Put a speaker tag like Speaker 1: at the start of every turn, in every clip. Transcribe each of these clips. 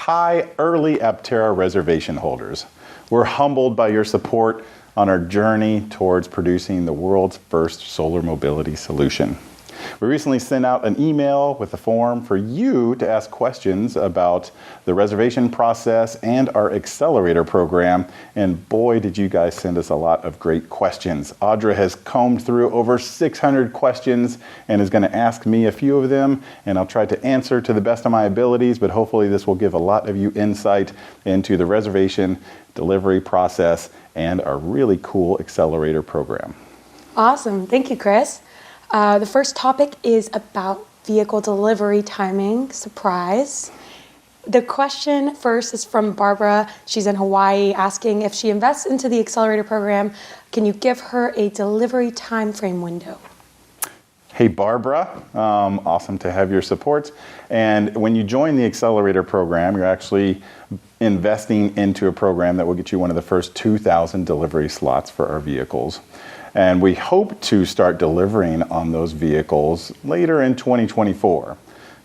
Speaker 1: Hi, early Aptera reservation holders. We're humbled by your support on our journey towards producing the world's first solar mobility solution. We recently sent out an email with a form for you to ask questions about the reservation process and our accelerator program, and boy, did you guys send us a lot of great questions. Audra has combed through over 600 questions and is going to ask me a few of them, and I'll try to answer to the best of my abilities, but hopefully this will give a lot of you insight into the reservation, delivery process, and our really cool accelerator program.
Speaker 2: Awesome. Thank you, Chris. The first topic is about vehicle delivery timing. Surprise. The question first is from Barbara. She's in Hawaii, asking if she invests into the accelerator program, can you give her a delivery time frame window?
Speaker 1: Hey, Barbara. Awesome to have your support. And when you join the accelerator program, you're actually investing into a program that will get you one of the first 2,000 delivery slots for our vehicles. And we hope to start delivering on those vehicles later in 2024.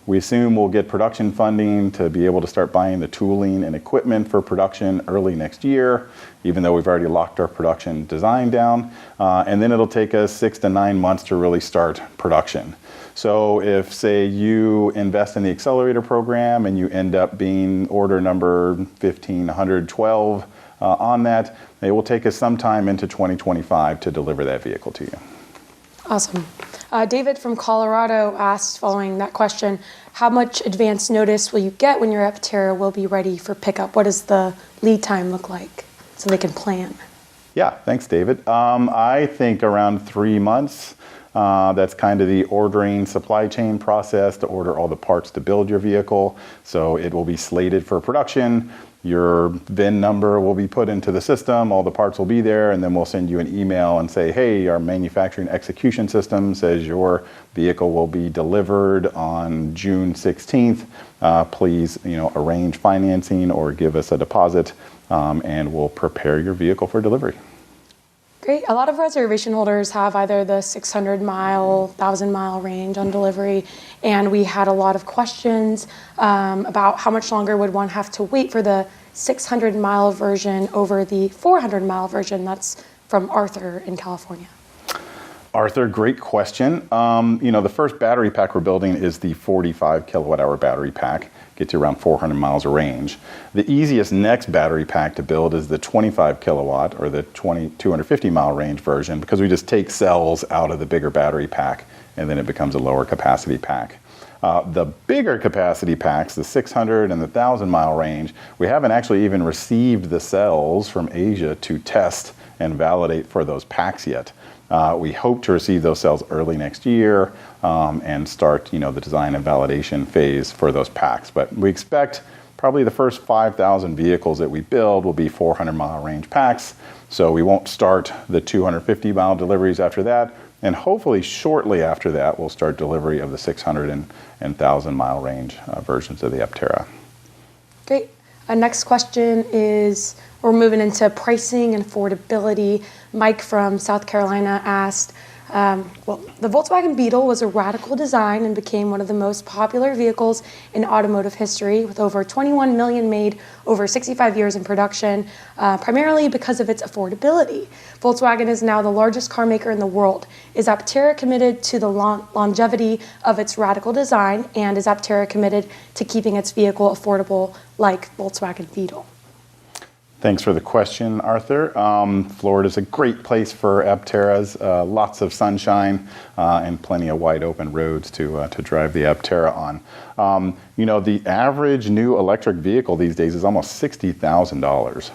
Speaker 1: We assume we'll get production funding to be able to start buying the tooling and equipment for production early next year, even though we've already locked our production design down. And then it'll take us 6 to 9 months to really start production. So if, say, you invest in the accelerator program and you end up being order number 1512 on that, it will take us some time into 2025 to deliver that vehicle to you.
Speaker 2: Awesome. David from Colorado asked, following that question, how much advance notice will you get when your Aptera will be ready for pickup? What does the lead time look like so they can plan?
Speaker 1: Yeah, thanks, David. I think around 3 months. That's kind of the ordering supply chain process to order all the parts to build your vehicle. So it will be slated for production. Your VIN number will be put into the system, all the parts will be there, and then we'll send you an email and say, hey, our manufacturing execution system says your vehicle will be delivered on June 16th. Please, arrange financing or give us a deposit, and we'll prepare your vehicle for delivery.
Speaker 2: Great. A lot of reservation holders have either the 600-mile, 1,000-mile range on delivery, and we had a lot of questions about how much longer would one have to wait for the 600-mile version over the 400-mile version. That's from Arthur in California.
Speaker 1: Arthur, great question. The first battery pack we're building is the 45 kilowatt-hour battery pack. Gets you around 400 miles of range. The easiest next battery pack to build is the 25 kilowatt or the 250 mile range version, because we just take cells out of the bigger battery pack and then it becomes a lower capacity pack. The bigger capacity packs, the 600 and the 1,000 mile range, we haven't actually even received the cells from Asia to test and validate for those packs yet. We hope to receive those cells early next year and start, the design and validation phase for those packs. But we expect probably the first 5,000 vehicles that we build will be 400-mile range packs. So we won't start the 250-mile deliveries after that. And hopefully shortly after that, we'll start delivery of the 600 and 1,000-mile range versions of the Aptera.
Speaker 2: Great. Next question is, we're moving into pricing and affordability. Mike from South Carolina asked, the Volkswagen Beetle was a radical design and became one of the most popular vehicles in automotive history, with over 21 million made over 65 years in production, primarily because of its affordability. Volkswagen is now the largest car maker in the world. Is Aptera committed to the longevity of its radical design, and is Aptera committed to keeping its vehicle affordable like Volkswagen Beetle?
Speaker 1: Thanks for the question, Arthur. Florida's a great place for Apteras. Lots of sunshine and plenty of wide open roads to drive the Aptera on. The average new electric vehicle these days is almost $60,000.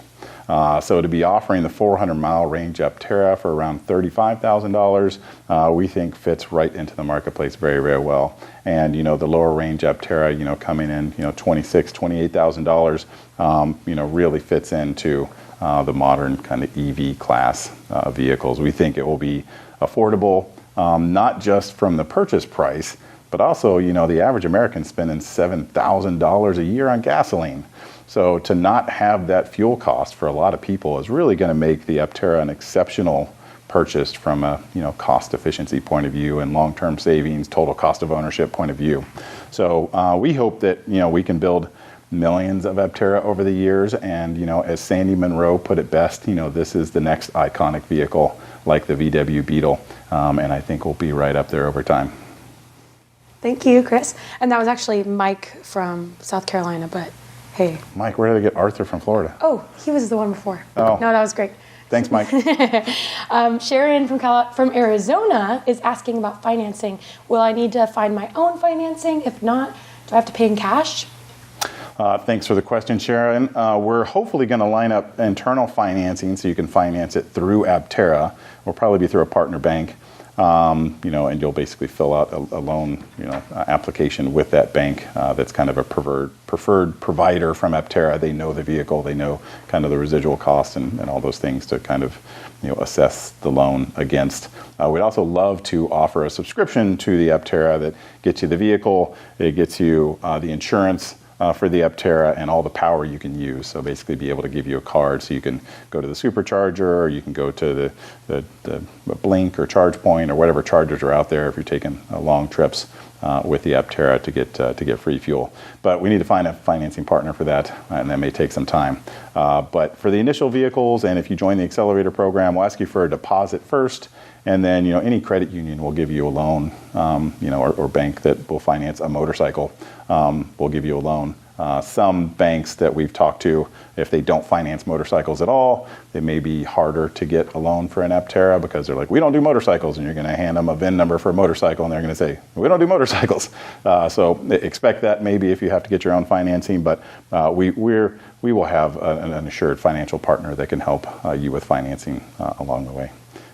Speaker 1: So to be offering the 400-mile range Aptera for around $35,000, we think fits right into the marketplace very, very well. And the lower range Aptera, coming in, $26,000, $28,000, really fits into the modern kind of EV class vehicles. We think it will be affordable, not just from the purchase price, but also, the average American spending $7,000 a year on gasoline. So to not have that fuel cost for a lot of people is really going to make the Aptera an exceptional purchase from a cost efficiency point of view and long-term savings, total cost of ownership point of view. So we hope that we can build millions of Aptera over the years. And, as Sandy Munro put it best, this is the next iconic vehicle like the VW Beetle. And I think we'll be right up there over time.
Speaker 2: Thank you, Chris. And that was actually Mike from South Carolina, but hey.
Speaker 1: Mike, where did I get Arthur from Florida?
Speaker 2: Oh, he was the one before.
Speaker 1: Oh.
Speaker 2: No, that was great.
Speaker 1: Thanks, Mike.
Speaker 2: Sharon from Arizona is asking about financing. Will I need to find my own financing? If not, do I have to pay in cash?
Speaker 1: Thanks for the question, Sharon. We're hopefully going to line up internal financing so you can finance it through Aptera. We'll probably be through a partner bank. And you'll basically fill out a loan, application with that bank that's kind of a preferred provider from Aptera. They know the vehicle, they know kind of the residual costs and all those things to kind of, assess the loan against. We'd also love to offer a subscription to the Aptera that gets you the vehicle, it gets you the insurance for the Aptera and all the power you can use. So basically be able to give you a card so you can go to the supercharger, or you can go to the Blink or ChargePoint or whatever chargers are out there if you're taking long trips with the Aptera to get free fuel. But we need to find a financing partner for that, and that may take some time. But for the initial vehicles, and if you join the accelerator program, we'll ask you for a deposit first. And then, any credit union will give you a loan, or bank that will finance a motorcycle will give you a loan. Some banks that we've talked to, if they don't finance motorcycles at all, they may be harder to get a loan for an Aptera because they're like, we don't do motorcycles, and you're going to hand them a VIN number for a motorcycle, and they're going to say, we don't do motorcycles. So expect that maybe if you have to get your own financing, but we will have an assured financial partner that can help you with financing along the way.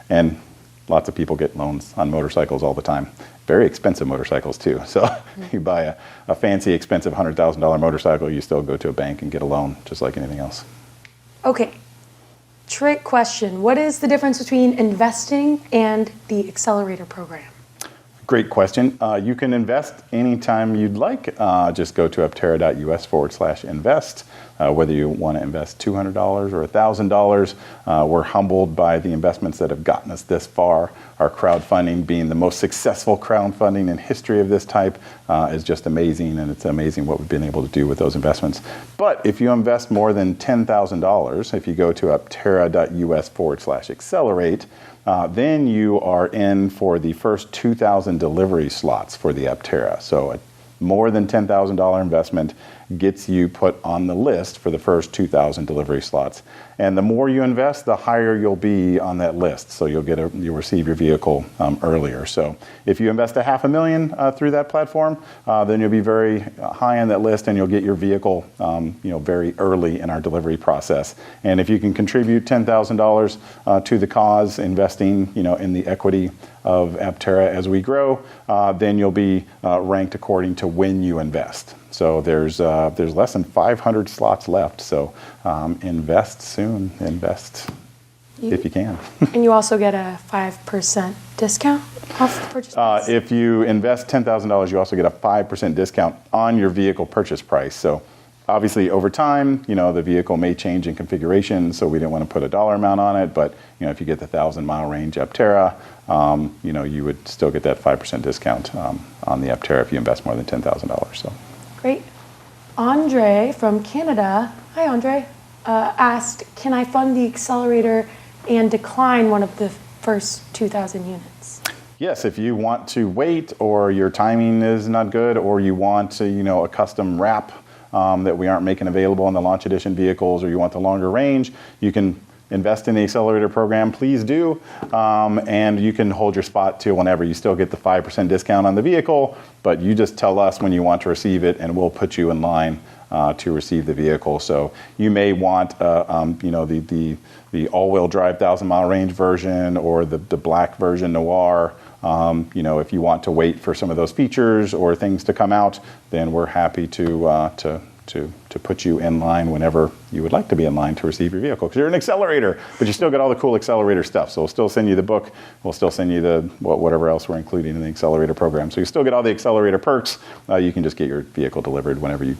Speaker 1: And lots of people get loans on motorcycles all the time. Very expensive motorcycles too. So you buy a fancy, expensive $100,000 motorcycle, you still go to a bank and get a loan just like anything else.
Speaker 2: Okay. Trick question. What is the difference between investing and the accelerator program?
Speaker 1: Great question. You can invest anytime you'd like. Just go to aptera.us/invest. Whether you want to invest $200 or $1,000, we're humbled by the investments that have gotten us this far. Our crowdfunding being the most successful crowdfunding in history of this type is just amazing, and it's amazing what we've been able to do with those investments. But if you invest more than $10,000, if you go to aptera.us/accelerate, then you are in for the first 2,000 delivery slots for the Aptera. So a more than $10,000 investment gets you put on the list for the first 2,000 delivery slots. And the more you invest, the higher you'll be on that list. So you'll receive your vehicle earlier. So if you invest $500,000 through that platform, then you'll be very high on that list, and you'll get your vehicle very early in our delivery process. And if you can contribute $10,000 to the cause, investing in the equity of Aptera as we grow, then you'll be ranked according to when you invest. So there's less than 500 slots left. So invest soon. Invest if you can.
Speaker 2: And you also get a 5% discount off the purchase price?
Speaker 1: If you invest $10,000, you also get a 5% discount on your vehicle purchase price. So obviously, over time, the vehicle may change in configuration, so we didn't want to put a dollar amount on it. But if you get the 1,000-mile range Aptera, you would still get that 5% discount on the Aptera if you invest more than $10,000. So
Speaker 2: great. Andre from Canada, hi Andre, asked, can I fund the accelerator and decline one of the first 2,000 units?
Speaker 1: Yes, if you want to wait, or your timing is not good, or you want a custom wrap that we aren't making available in the launch edition vehicles, or you want the longer range, you can invest in the accelerator program, please do. And you can hold your spot till whenever. You still get the 5% discount on the vehicle, but you just tell us when you want to receive it, and we'll put you in line to receive the vehicle. So you may want the all-wheel drive 1,000-mile range version, or the black version Noir. If you want to wait for some of those features or things to come out, then we're happy to put you in line whenever you would like to be in line to receive your vehicle. Because you're an accelerator, but you still get all the cool accelerator stuff. So we'll still send you the book. We'll still send you whatever else we're including in the accelerator program. So you still get all the accelerator perks. You can just get your vehicle delivered whenever you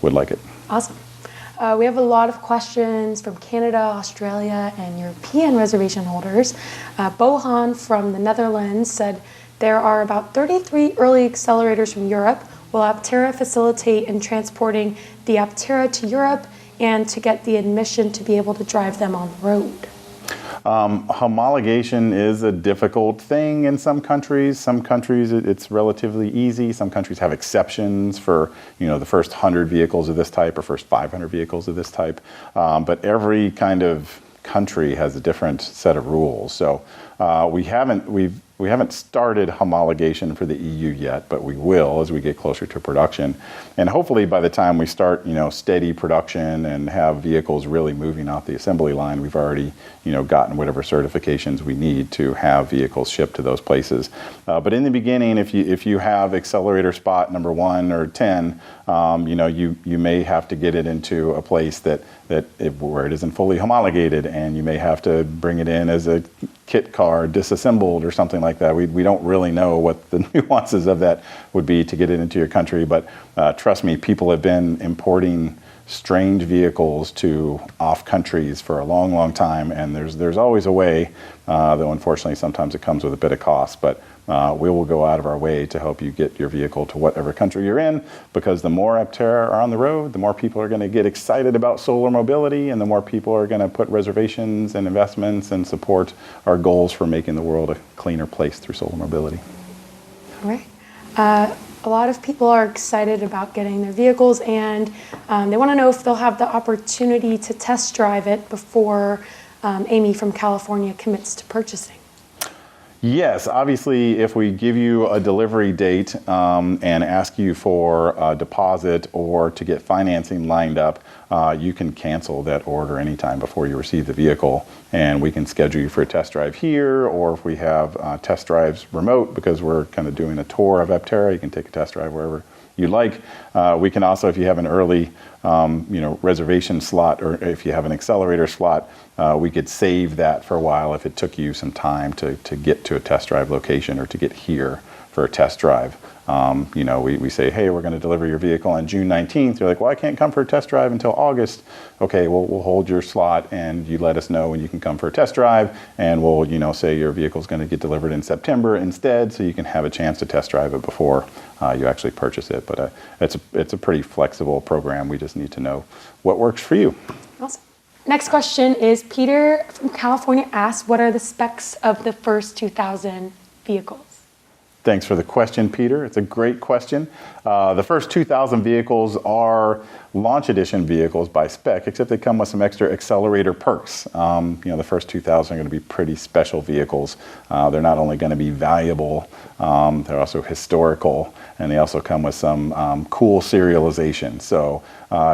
Speaker 1: would like it.
Speaker 2: Awesome. We have a lot of questions from Canada, Australia, and European reservation holders. Bohan from the Netherlands said there are about 33 early accelerators from Europe. Will Aptera facilitate in transporting the Aptera to Europe and to get the admission to be able to drive them on the road?
Speaker 1: Homologation is a difficult thing in some countries. Some countries it's relatively easy. Some countries have exceptions for the first 100 vehicles of this type or first 500 vehicles of this type. But every kind of country has a different set of rules. So we haven't started homologation for the EU yet, but we will as we get closer to production. And hopefully by the time we start, steady production and have vehicles really moving off the assembly line, we've already, gotten whatever certifications we need to have vehicles shipped to those places. But in the beginning, if you have accelerator spot number 1 or 10, you may have to get it into a place where it isn't fully homologated, and you may have to bring it in as a kit car disassembled or something like that. We don't really know what the nuances of that would be to get it into your country, but trust me, people have been importing strange vehicles to off countries for a long, long time, and there's always a way, though unfortunately sometimes it comes with a bit of cost, but we will go out of our way to help you get your vehicle to whatever country you're in, because the more Aptera are on the road, the more people are going to get excited about solar mobility, and the more people are going to put reservations and investments and support our goals for making the world a cleaner place through solar mobility.
Speaker 2: All right. A lot of people are excited about getting their vehicles, and they want to know if they'll have the opportunity to test drive it before Amy from California commits to purchasing.
Speaker 1: Yes, obviously, if we give you a delivery date and ask you for a deposit or to get financing lined up, you can cancel that order anytime before you receive the vehicle, and we can schedule you for a test drive here, or if we have test drives remote because we're kind of doing a tour of Aptera, you can take a test drive wherever you like. We can also, if you have an early reservation slot, or if you have an accelerator slot, we could save that for a while if it took you some time to get to a test drive location or to get here for a test drive. We say, hey, we're going to deliver your vehicle on June 19th. You're like, well, I can't come for a test drive until August. Okay, well, we'll hold your slot and you let us know when you can come for a test drive, and we'll, say your vehicle's going to get delivered in September instead, so you can have a chance to test drive it before you actually purchase it. But it's a pretty flexible program. We just need to know what works for you.
Speaker 2: Awesome. Next question is Peter from California asks, what are the specs of the first 2,000 vehicles?
Speaker 1: Thanks for the question, Peter. It's a great question. The first 2,000 vehicles are launch edition vehicles by spec, except they come with some extra accelerator perks. The first 2,000 are going to be pretty special vehicles. They're not only going to be valuable, they're also historical, and they also come with some cool serialization. So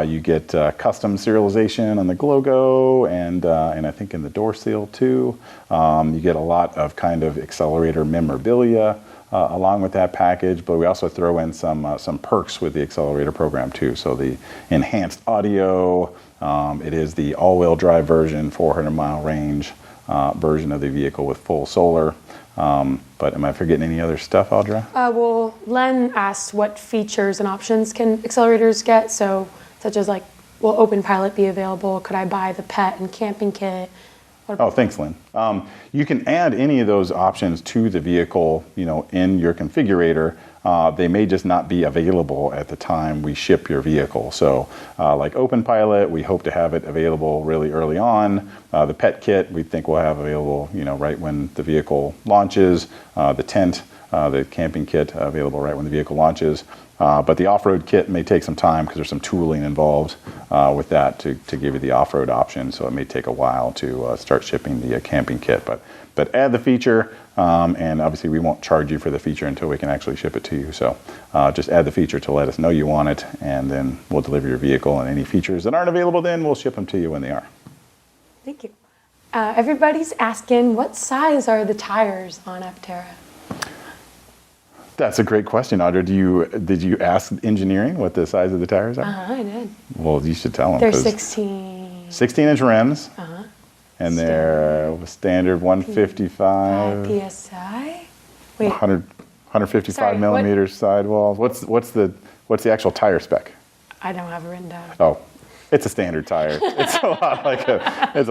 Speaker 1: you get custom serialization on the logo, and I think in the door seal too. You get a lot of kind of accelerator memorabilia along with that package, but we also throw in some perks with the accelerator program too. So the enhanced audio, it is the all-wheel drive version, 400-mile range version of the vehicle with full solar. But am I forgetting any other stuff, Audra?
Speaker 2: Well, Len asked what features and options can accelerators get, so such as will Open Pilot be available? Could I buy the pet and camping kit?
Speaker 1: Oh, thanks, Lynn. You can add any of those options to the vehicle, in your configurator. They may just not be available at the time we ship your vehicle. So like Open Pilot, we hope to have it available really early on. The pet kit, we think we'll have available, right when the vehicle launches. The tent, the camping kit, available right when the vehicle launches. But the off-road kit may take some time because there's some tooling involved with that to give you the off-road option. So it may take a while to start shipping the camping kit. But add the feature, and obviously we won't charge you for the feature until we can actually ship it to you. So just add the feature to let us know you want it, and then we'll deliver your vehicle. And any features that aren't available then, we'll ship them to you when they are.
Speaker 2: Thank you. Everybody's asking, what size are the tires on Aptera?
Speaker 1: That's a great question, Audra. Did you ask engineering what the size of the tires are?
Speaker 2: I did.
Speaker 1: Well, you should tell them.
Speaker 2: They're 16-inch
Speaker 1: rims. And they're standard 155
Speaker 2: PSI.
Speaker 1: Wait. 155 millimeters sidewalls. What's the actual tire spec?
Speaker 2: I don't have it written down.
Speaker 1: Oh, It's a standard tire. It's a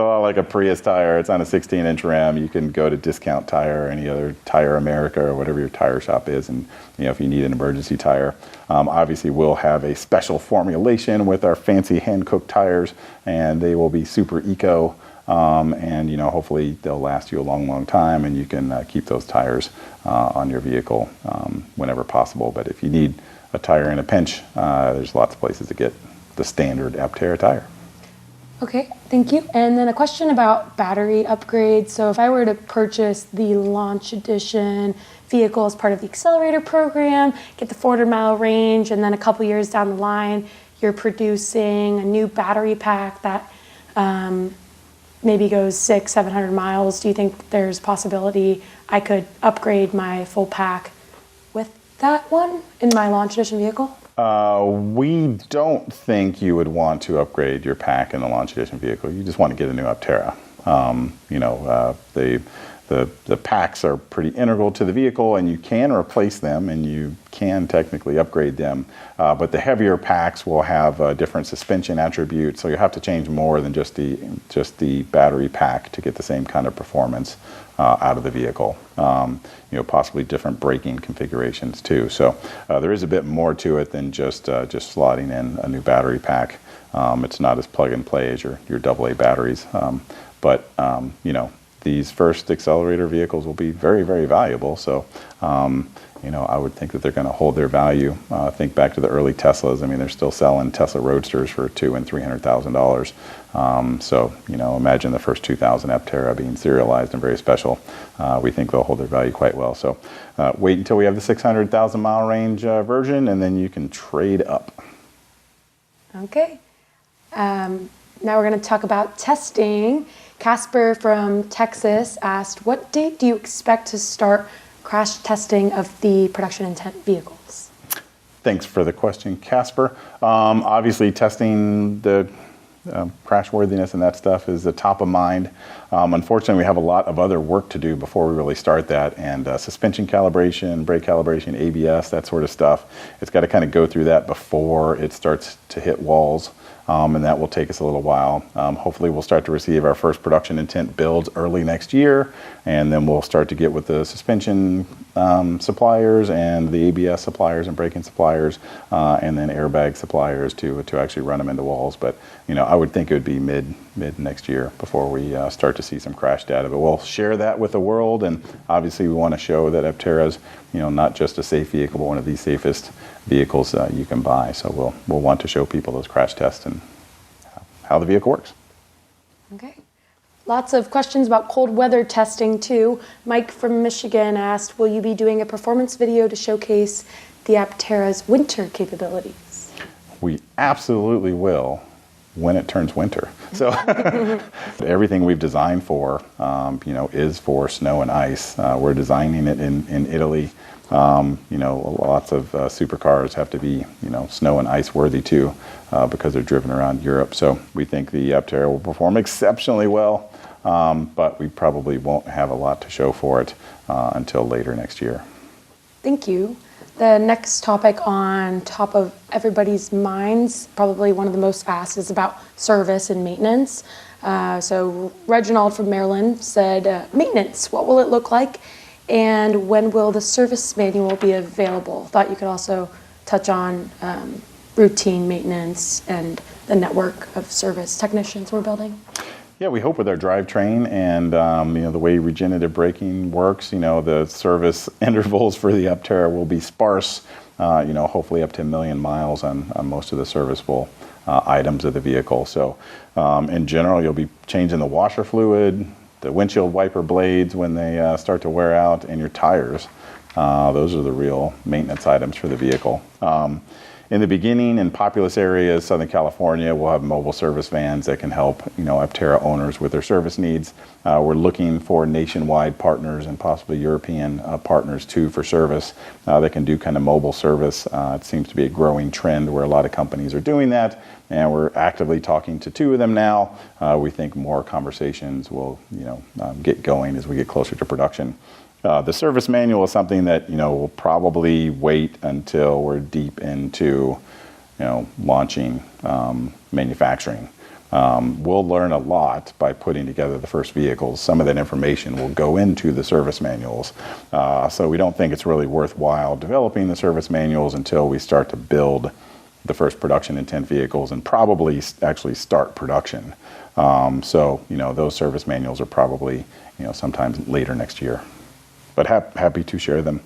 Speaker 1: lot like a Prius tire. It's on a 16-inch rim. You can go to Discount Tire or any other Tire America or whatever your tire shop is, and if you need an emergency tire. Obviously, we'll have a special formulation with our fancy hand-cooked tires, and they will be super eco. And hopefully they'll last you a long, long time, and you can keep those tires on your vehicle whenever possible. But if you need a tire in a pinch, there's lots of places to get the standard Aptera tire.
Speaker 2: Okay, thank you. And then a question about battery upgrades. So if I were to purchase the Launch Edition vehicle as part of the accelerator program, get the 400-mile range, and then a couple years down the line, you're producing a new battery pack that maybe goes 600-700 miles. Do you think there's a possibility I could upgrade my full pack with that one in my Launch Edition vehicle?
Speaker 1: We don't think you would want to upgrade your pack in the Launch Edition vehicle. You just want to get a new Aptera. The packs are pretty integral to the vehicle, and you can replace them, and you can technically upgrade them. But the heavier packs will have different suspension attributes, so you have to change more than just the battery pack to get the same kind of performance out of the vehicle. Possibly different braking configurations too. So there is a bit more to it than just slotting in a new battery pack. It's not as plug and play as your AA batteries. But these first accelerator vehicles will be very, very valuable. So, I would think that they're going to hold their value. Think back to the early Teslas. I mean, they're still selling Tesla Roadsters for $200,000 and $300,000. So, imagine the first 2,000 Aptera being serialized and very special. We think they'll hold their value quite well. So, wait until we have the 600,000 mile range version, and then you can trade up.
Speaker 2: Okay. Now we're going to talk about testing. Casper from Texas asked, what date do you expect to start crash testing of the production intent vehicles?
Speaker 1: Thanks for the question, Casper. Obviously, testing the crashworthiness and that stuff is the top of mind. Unfortunately, we have a lot of other work to do before we really start that, and suspension calibration, brake calibration, ABS, that sort of stuff. It's got to kind of go through that before it starts to hit walls. And that will take us a little while. Hopefully we'll start to receive our first production intent builds early next year, and then we'll start to get with the suspension suppliers and the ABS suppliers and braking suppliers, and then airbag suppliers to actually run them into walls. But I would think it would be mid next year before we start to see some crash data. But we'll share that with the world, and obviously we want to show that Aptera's not just a safe vehicle, but one of the safest vehicles you can buy. So we'll want to show people those crash tests and how the vehicle works.
Speaker 2: Okay. Lots of questions about cold weather testing too. Mike from Michigan asked, will you be doing a performance video to showcase the Aptera's winter capabilities?
Speaker 1: We absolutely will when it turns winter. So everything we've designed for, is for snow and ice. We're designing it in Italy. Lots of supercars have to be, snow and ice worthy too, because they're driven around Europe. So we think the Aptera will perform exceptionally well, but we probably won't have a lot to show for it until later next year.
Speaker 2: Thank you. The next topic on top of everybody's minds, probably one of the most asked, is about service and maintenance. So Reginald from Maryland said, maintenance, what will it look like? And when will the service manual be available? Thought you could also touch on routine maintenance and the network of service technicians we're building.
Speaker 1: Yeah, we hope with our drivetrain and the way regenerative braking works, the service intervals for the Aptera will be sparse. Hopefully up to 1 million miles on most of the serviceable items of the vehicle. So in general, you'll be changing the washer fluid, the windshield wiper blades when they start to wear out, and your tires. Those are the real maintenance items for the vehicle. In the beginning, in populous areas, Southern California, we'll have mobile service vans that can help, Aptera owners with their service needs. We're looking for nationwide partners and possibly European partners too for service that can do kind of mobile service. It seems to be a growing trend where a lot of companies are doing that, and we're actively talking to 2 of them now. We think more conversations will, get going as we get closer to production. The service manual is something that we'll probably wait until we're deep into launching, manufacturing. We'll learn a lot by putting together the first vehicles. Some of that information will go into the service manuals. So we don't think it's really worthwhile developing the service manuals until we start to build the first production intent vehicles and probably actually start production. So those service manuals are probably sometime later next year. But happy to share them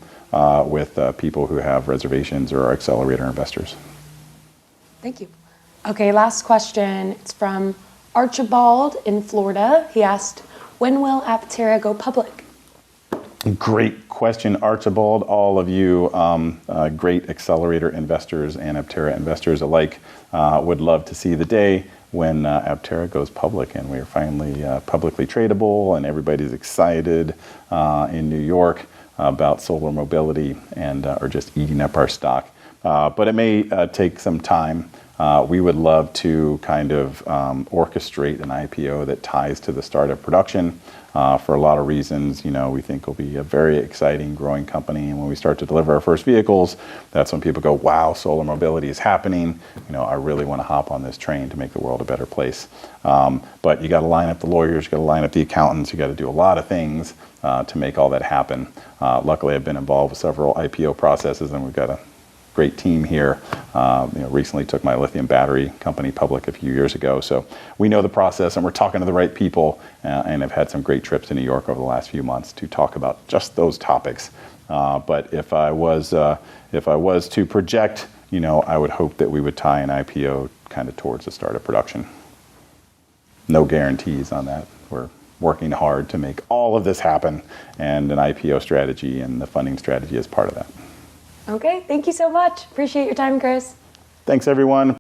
Speaker 1: with people who have reservations or are accelerator investors.
Speaker 2: Thank you. Okay, last question. It's from Archibald in Florida. He asked, when will Aptera go public?
Speaker 1: Great question, Archibald. All of you great accelerator investors and Aptera investors alike would love to see the day when Aptera goes public and we're finally publicly tradable and everybody's excited in New York about solar mobility and are just eating up our stock. But it may take some time. We would love to kind of orchestrate an IPO that ties to the start of production for a lot of reasons. We think it'll be a very exciting, growing company. And when we start to deliver our first vehicles, that's when people go, wow, solar mobility is happening. I really want to hop on this train to make the world a better place. But you got to line up the lawyers, you got to line up the accountants, you got to do a lot of things to make all that happen. Luckily, I've been involved with several IPO processes, and we've got a great team here. Recently took my lithium battery company public a few years ago, so we know the process and we're talking to the right people, and have had some great trips to New York over the last few months to talk about just those topics. But if I was to project, I would hope that we would tie an IPO kind of towards the start of production. No guarantees on that. We're working hard to make all of this happen, and an IPO strategy and the funding strategy is part of that.
Speaker 2: Okay, thank you so much. Appreciate your time, Chris.
Speaker 1: Thanks, everyone.